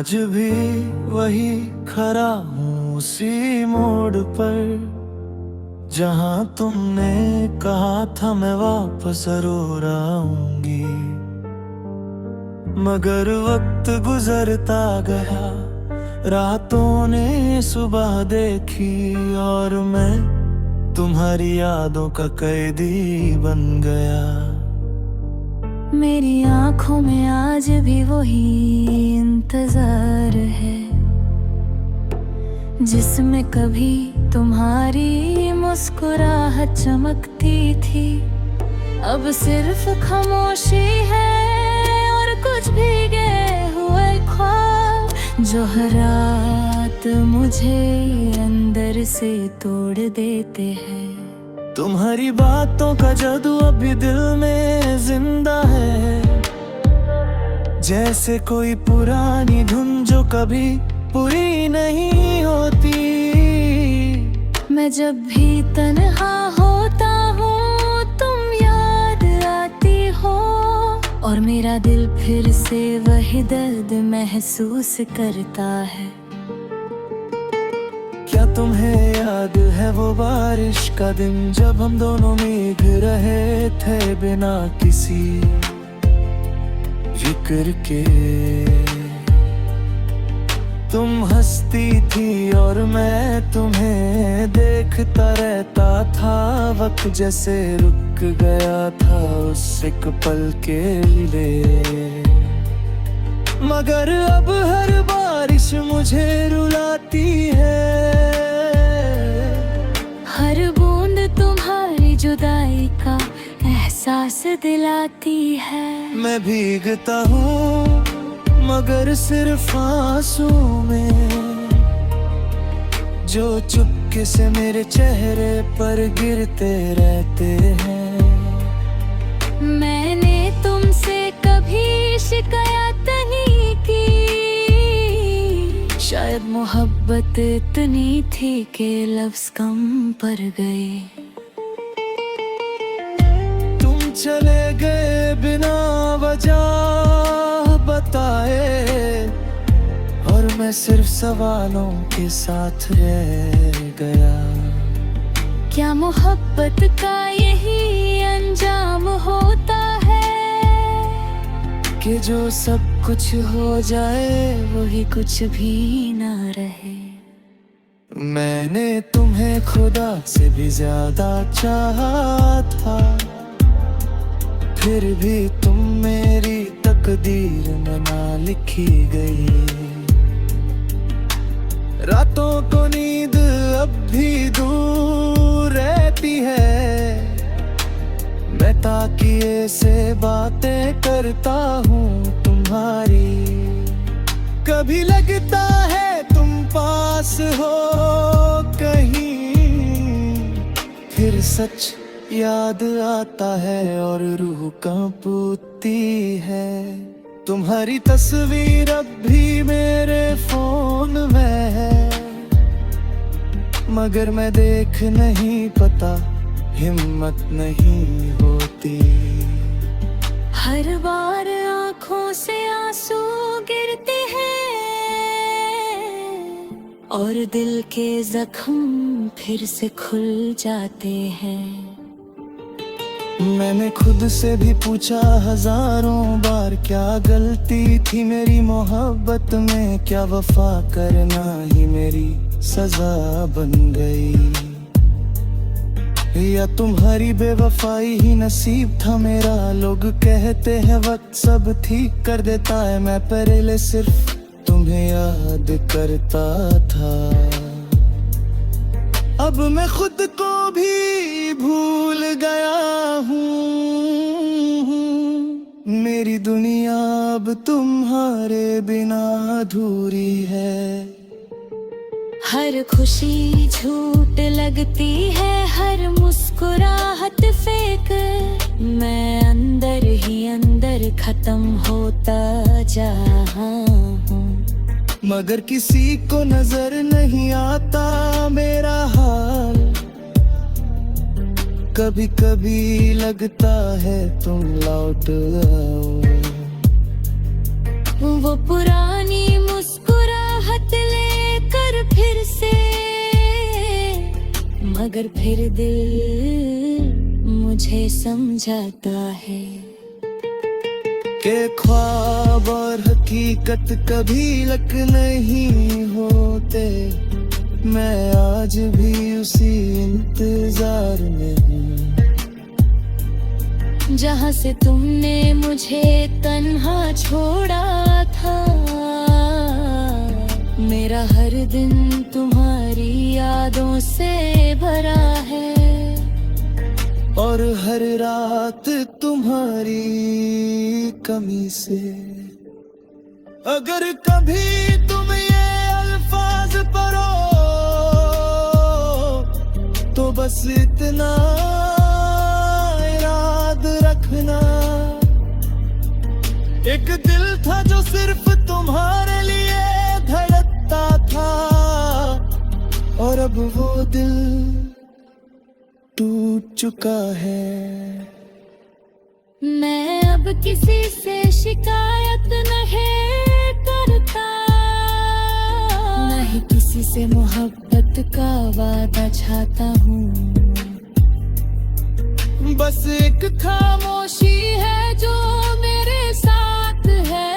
आज भी वही खड़ा हूँ उसी मोड़ पर, जहाँ तुमने कहा था मैं वापस जरूर आऊंगी। मगर वक्त गुजरता गया, रातों ने सुबह देखी, और मैं तुम्हारी यादों का कैदी बन गया। मेरी आंखों में आज भी वही इंतजार है, जिसमें कभी तुम्हारी मुस्कुराहट चमकती थी। अब सिर्फ खामोशी है और कुछ भीगे हुए ख्वाब, जो हर रात मुझे अंदर से तोड़ देते हैं। तुम्हारी बातों का जादू अभी दिल में जिंदा है, जैसे कोई पुरानी धुन जो कभी पूरी नहीं होती। मैं जब भी तन्हा होता हूँ तुम याद आती हो, और मेरा दिल फिर से वही दर्द महसूस करता है। क्या तुम्हें याद है वो बारिश का दिन, जब हम दोनों भीग रहे थे बिना किसी जिक्र के। तुम हंसती थी और मैं तुम्हें देखता रहता था, वक्त जैसे रुक गया था उस एक पल के लिए। मगर अब हर बारिश मुझे रुलाती है, हर बूंद तुम्हारी जुदाई का एहसास दिलाती है। मैं भीगता हूँ मगर सिर्फ आंसू में, जो चुपके से मेरे चेहरे पर गिरते रहते हैं। मैंने तुमसे कभी शिकायत नहीं की, शायद मोहब्बत इतनी थी कि लफ्ज कम पड़ गए। तुम चले गए बिना वजह बताए, और मैं सिर्फ सवालों के साथ रह गया। क्या मोहब्बत का यही अंजाम होता है, कि जो सब कुछ हो जाए वही कुछ भी ना रहे। मैंने तुम्हें खुदा से भी ज्यादा चाहा था, फिर भी तुम मेरी तकदीर में ना लिखी गई। रातों को नींद अब भी दूर रहती है, मैं ताकिए से बातें करता हूँ तुम्हारी। कभी लगता है तुम पास हो कहीं, फिर सच याद आता है और रूह कांपती है। तुम्हारी तस्वीर अब भी मेरे फोन में है, मगर मैं देख नहीं पता, हिम्मत नहीं होती। हर बार आँखों से आंसू गिरते हैं, और दिल के जख्म फिर से खुल जाते हैं। मैंने खुद से भी पूछा हजारों बार, क्या गलती थी मेरी मोहब्बत में, क्या वफा करना ही मेरी सजा बन गई, या तुम्हारी बेवफाई ही नसीब था मेरा। लोग कहते हैं वक्त सब ठीक कर देता है, मैं पहले सिर्फ तुम्हें याद करता था। अब मैं खुद को भी भूल गया हूँ, मेरी दुनिया अब तुम्हारे बिना अधूरी है। हर खुशी झूठ लगती है, हर मुस्कुराहट फेक, मैं अंदर ही अंदर खत्म होता जा हूँ। मगर किसी को नजर नहीं आता मेरा हाल, कभी कभी लगता है तुम लौट आओ। वो पुरानी मुस्कुराहट मगर फिर दिल मुझे समझाता है के ख्वाब और हकीकत कभी लक नहीं होते। मैं आज भी उसी इंतजार में हूँ जहाँ से तुमने मुझे तन्हा छोड़ा था। मेरा हर दिन तुम्हारी यादों से भरा है और हर रात तुम्हारी कमी से। अगर कभी तुम ये अल्फाज पढ़ो तो बस इतना याद रखना, एक दिल था जो सिर्फ तुम्हारे लिए धड़कता था और अब वो दिल टूट चुका है। मैं अब किसी से शिकायत नहीं करता, नहीं किसी से मोहब्बत का वादा चाहता हूँ। बस एक खामोशी है जो मेरे साथ है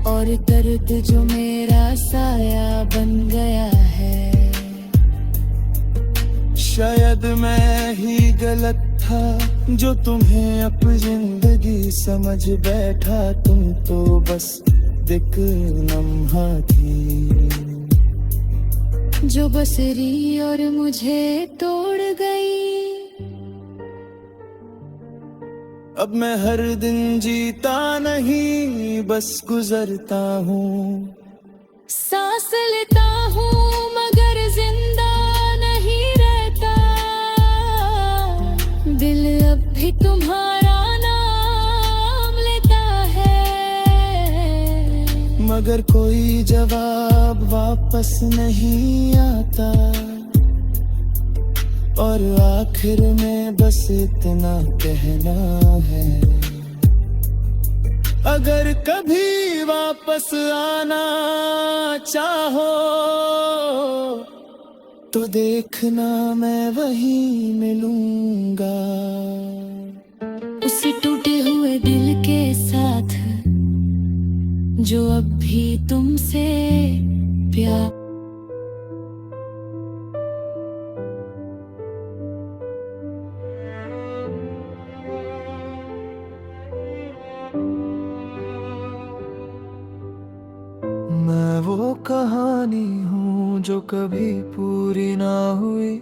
और दर्द जो मेरा साया बन गया है। शायद मैं ही गलत था जो तुम्हें अपनी जिंदगी समझ बैठा। तुम तो बस दिक लम्हा थी जो बसरी और मुझे तोड़ गई। अब मैं हर दिन जीता नहीं बस गुजरता हूँ। सांस लेता हूँ मगर जिंदा नहीं रहता। दिल अब भी तुम्हारा नाम लेता है मगर कोई जवाब वापस नहीं आता और आखिर में बस इतना कहना है। अगर कभी वापस आना चाहो तो देखना मैं वहीं मिलूंगा उसी टूटे हुए दिल के साथ जो अब भी तुमसे प्यार। मैं वो कहानी हूँ जो कभी पूरी ना हुई,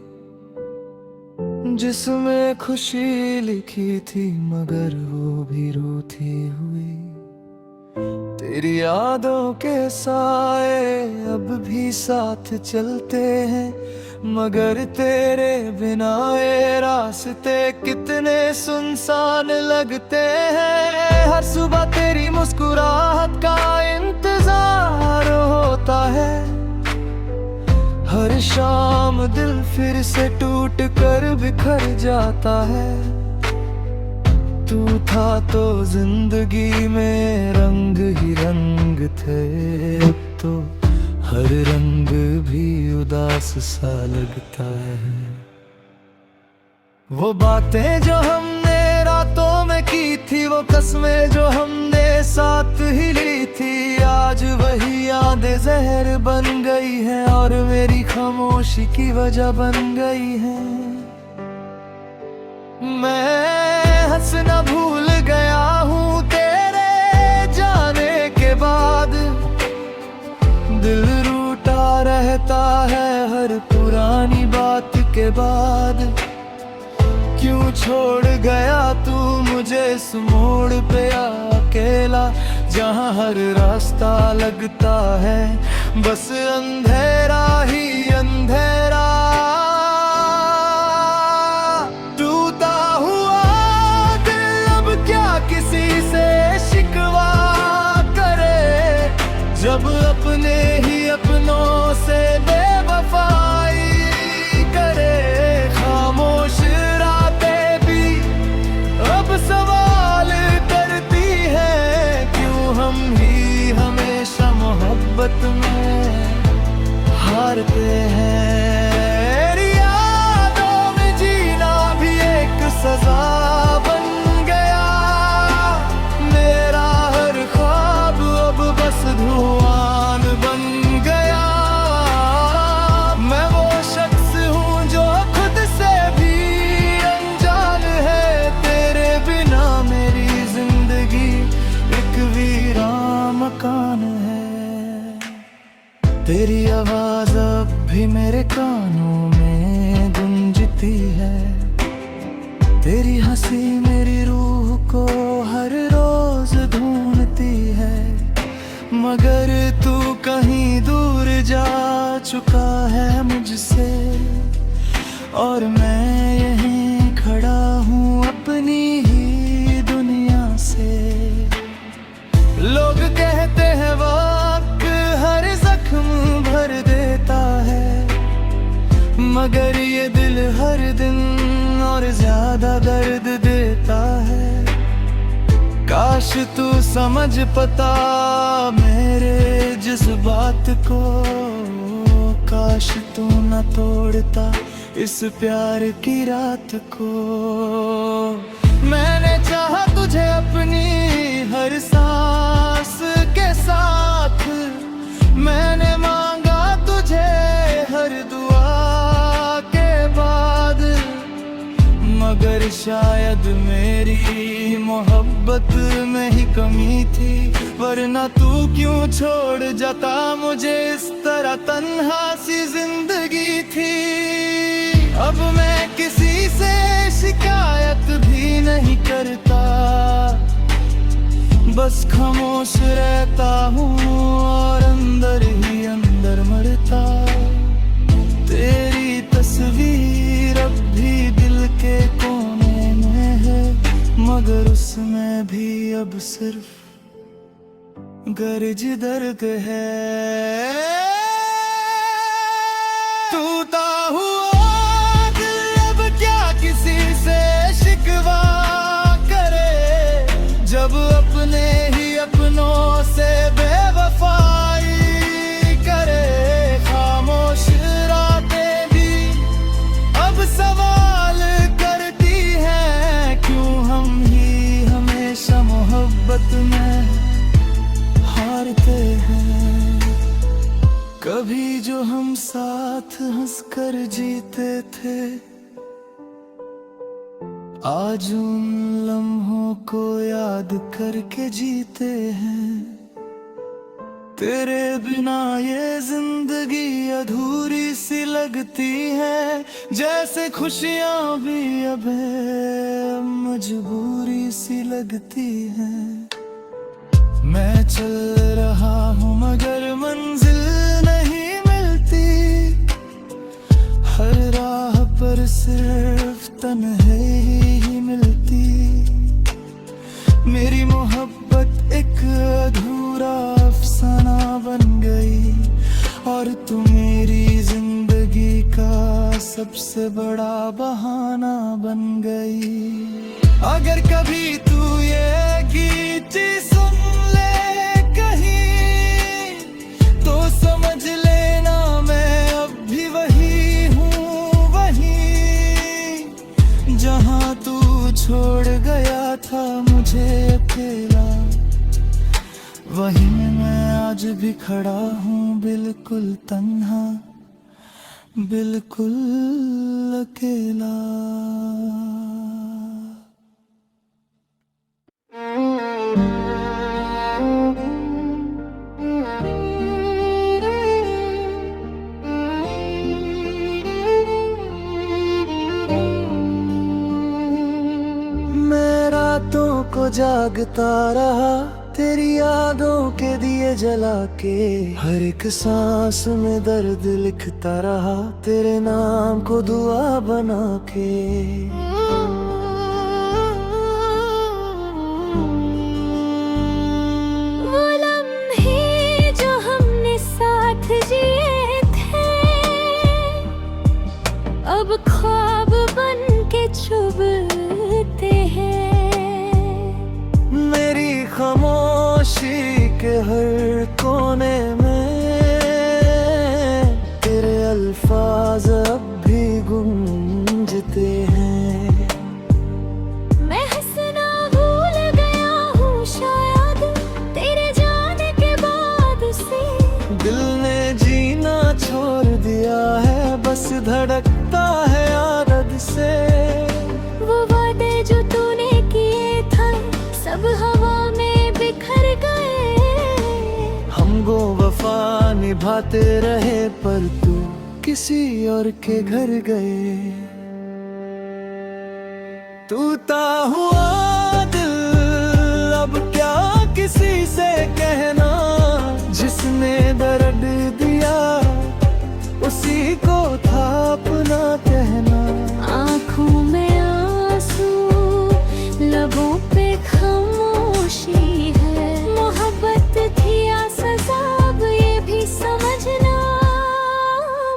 जिसमें खुशी लिखी थी मगर वो भी रूठी हुई। तेरी यादों के साए अब भी साथ चलते हैं मगर तेरे बिना ये रास्ते कितने सुनसान लगते हैं। हर सुबह तेरी मुस्कुराहट का इंतजार होता है, हर शाम दिल फिर से टूट कर बिखर जाता है। तू था तो जिंदगी में रंग ही रंग थे, अब तो हर रंग भी उदास सा लगता है। वो बातें जो हमने रातों में की थी, वो कस्में जो हमने साथ ही ली थी, आज वही यादें जहर बन गई हैं और मेरी खामोशी की वजह बन गई है। मैं हंसना भूल गया हूँ तेरे जाने के बाद, दिल रूठा रहता है हर पुरानी बात के बाद। क्यों छोड़ गया तू मुझे इस मोड़ पे अकेला, जहाँ हर रास्ता लगता है बस अंधेरा ही अंधेरा। टूटा हुआ दिल अब क्या किसी से शिकवा करे, जब अपने ही अपनों से बेवफाई करे। खामोश रातें भी अब सवाल करती हैं, क्यों हम ही हमेशा मोहब्बत में हारते हैं। आवाज अब भी मेरे कानों में गूंजती है। तेरी हंसी मेरी रूह को हर रोज ढूंढती है। मगर तू कहीं दूर जा चुका है मुझसे, और मैं यहीं खड़ा हूँ अपनी ही दुनिया से। लोग कहते हैं वक्त हर जख्म भर देता है, मगर ये दिल हर दिन और ज्यादा दर्द देता है। काश तू समझ पता मेरे जज्बात को, काश तू न तोड़ता इस प्यार की रात को। मैंने चाहा तुझे अपनी हर सांस के साथ, मैंने मांगा तुझे हर दुआ के बाद, मगर शायद मेरी मोहब्बत में ही कमी थी, वरना तू क्यों छोड़ जाता मुझे इस तरह तन्हा सी जिंदगी थी। अब मैं किसी से शिकायत भी नहीं करता, बस खामोश रहता हूँ और अंदर ही अंदर मरता। तेरी तस्वीर अब भी दिल के कोने में है, मगर उसमें भी अब सिर्फ गर्ज दर्द है। टूटा हुआ दिल अब क्या किसी से शिकवा करे, जब अपने ही अपनों से बेवफाई करे। खामोश रातें भी अब सवाल करती हैं, क्यों हम ही हमेशा मोहब्बत में हारते हैं। कभी जो हम साथ हंसकर जीते थे, आज उन लम्हों को याद करके जीते हैं। तेरे बिना ये जिंदगी अधूरी सी लगती है, जैसे खुशियां भी अब मजबूरी सी लगती हैं। मैं चल रहा हूँ मगर मंजिल नहीं मिलती, हर राह पर सिर्फ तन्हाई ही मिलती। मेरी मोहब्बत एक अधूरा अफसाना बन गई, और तू मेरी जिंदगी का सबसे बड़ा बहाना बन गई। अगर कभी तू ये गीत सुन ले कहीं, तो समझ लेना मैं अब भी वही हूँ, वही जहाँ तू छोड़ गया था मुझे अकेला। वहीं मैं आज भी खड़ा हूँ बिल्कुल तन्हा, बिल्कुल अकेला। मैं रातों को जागता रहा, तेरी यादों के दिए जला के। हर एक सांस में दर्द लिखता रहा, तेरे नाम को दुआ बना के। वो लम्हे जो हमने साथ जिए थे, अब ख्वाब बन के चुभते हैं। मेरी खामोशी के हर कोने में तेरे अल्फाज अब भी गूंजते हैं। मैं हंसना भूल गया हूँ शायद तेरे जाने के बाद से। दिल ने जीना छोड़ दिया है, बस धड़कता है आदत से। वो वादे जो तूने किए थे सब हवा में बिखर गए। हमको वफा निभा निभाते रहे, पर तू किसी और के घर गए। टूटा हुआ दिल अब क्या किसी से कहना, जिसने दर्द दिया उसी को था अपना कहना। आँखों में आंसू, लबों पे खामोशी है। मोहब्बत थी या सजा, अब ये भी समझना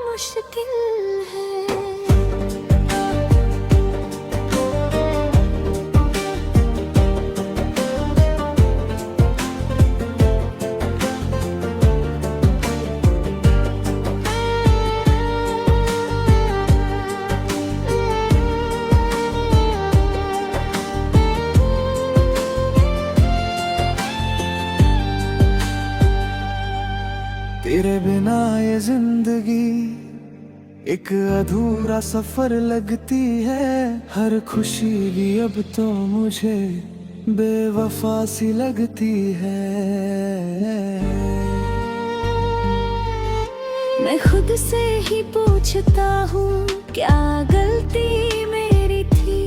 मुश्किल है। तेरे बिना ये जिंदगी एक अधूरा सफर लगती है। हर खुशी भी अब तो मुझे बेवफा सी लगती है। मैं खुद से ही पूछता हूँ, क्या गलती मेरी थी,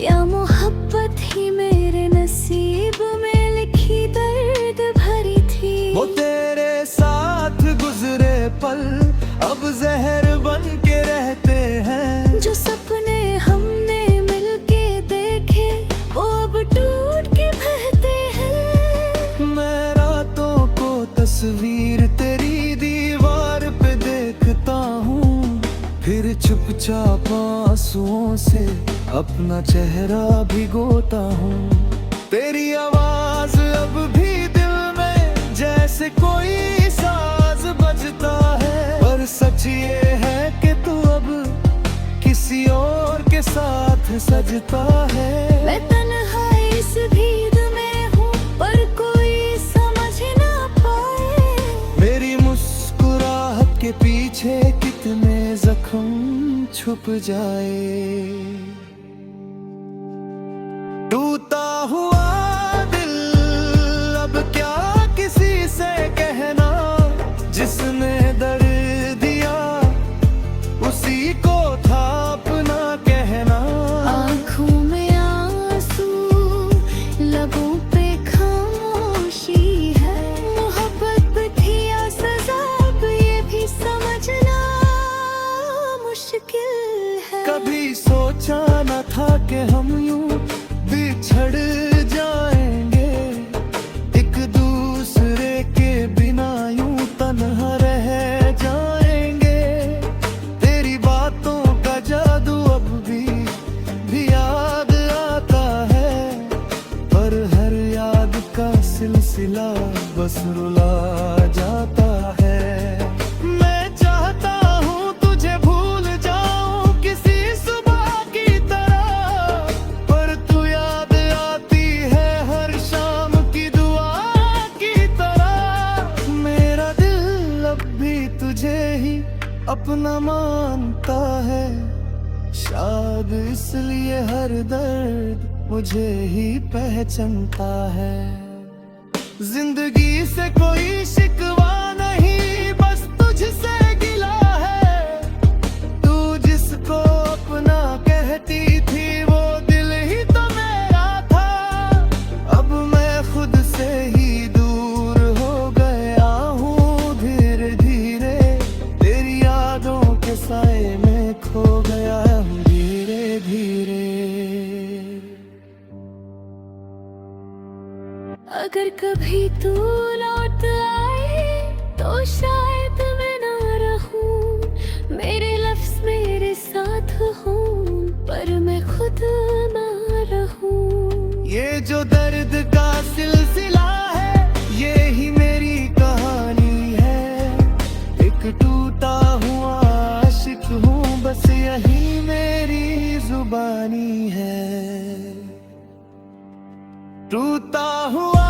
या मोहब्बत ही मेरे नसीब में लिखी दर्द भरी थी। वो तेरे साथ गुजरे पल अब जहर बन के रहते हैं। जो सपने हमने मिलके देखे, वो अब टूट के बहते हैं। मैं रातों को तस्वीर तेरी दीवार पे देखता हूँ, फिर चुपचाप आंसुओं से अपना चेहरा भिगोता हूँ। तेरी आवाज अब भी दिल में जैसे कोई साज बजता है, पर सच ये है कि तू अब किसी और के साथ सजता है। मैं तन्हा इस भीड़ में हूँ, पर कोई समझ ना पाए। मेरी मुस्कुराहट के पीछे कितने जख्म छुप जाए। टूटा हुआ दिल अब क्या किसी से कहना, जिसने दर्द दिया उसी को था अपना कहना। आँखों में आंसू, लबों पे खामोशी है। मोहब्बत थी या सजा, अब ये भी समझना मुश्किल है। कभी सोचा न था कि हम यूं बिछड़ जाएंगे, एक दूसरे के बिना यूं तन्हा रह जाएंगे। तेरी बातों का जादू अब भी याद आता है, पर हर याद का सिलसिला बस रुला जाता है। मैं चाहता हूँ तुझे भूल जाऊं किसी सुबह की तरह, पर तू याद आती है हर शाम की दुआ की तरह। मेरा दिल अब भी तुझे ही अपना मानता है, शायद इसलिए हर दर्द मुझे ही पहचानता है। जिंदगी से कोई शिकवा नहीं, बस तुझसे गिला है। तू जिसको अपना कहती थी, वो दिल ही तो मेरा था। अब मैं खुद से ही दूर हो गया हूँ धीरे धीरे। तेरी यादों के साए में खो गया हूँ धीरे धीरे। अगर कभी तू लौट आए, तो शायद मैं ना रहूं। मेरे लफ्ज मेरे साथ हों, पर मैं खुद ना रहूं। ये जो दर्द का सिलसिला है, ये ही मेरी कहानी है। एक टूटा हुआ आशिक हूँ, बस यही मेरी जुबानी है। टूटा हुआ